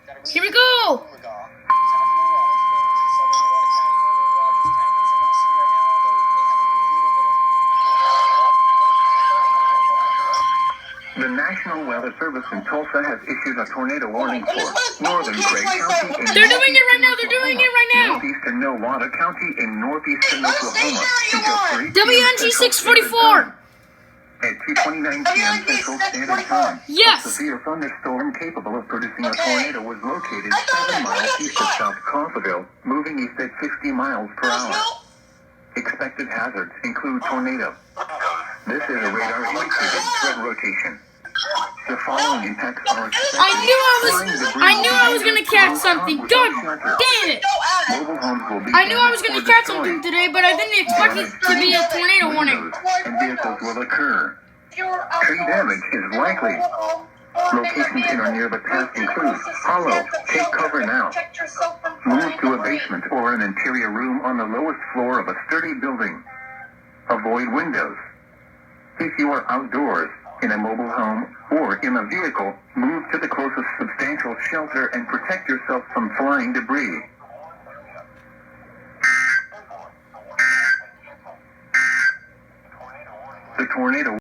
Here we go! The National Weather Service in Tulsa has issued a tornado warning for northern Craig County in They're doing it right now! They're doing it right now! northeastern Nowata County in northeastern Oklahoma until 3 WNG 644! At 2:29 p.m. Central Standard Time, Yes! a severe thunderstorm capable of producing a tornado was located 7 miles east of South Coffeyville, moving east at 60 miles per hour. Expected hazards include tornado. This is a radar-indicated threat rotation. The following impacts are expected. I knew I was gonna catch something. God damn it! Mobile homes will be I knew I was gonna damaged or catch destroyed. something today, but I didn't expect it to be a tornado warning. Windows and vehicles will occur. Tree damage is likely. Locations in or near the path include hollow, take cover now. Move to a basement or an interior room on the lowest floor of a sturdy building. Avoid windows. If you are outdoors, in a mobile home, or in a vehicle, move to the closest substantial shelter and protect yourself from flying debris. The tornado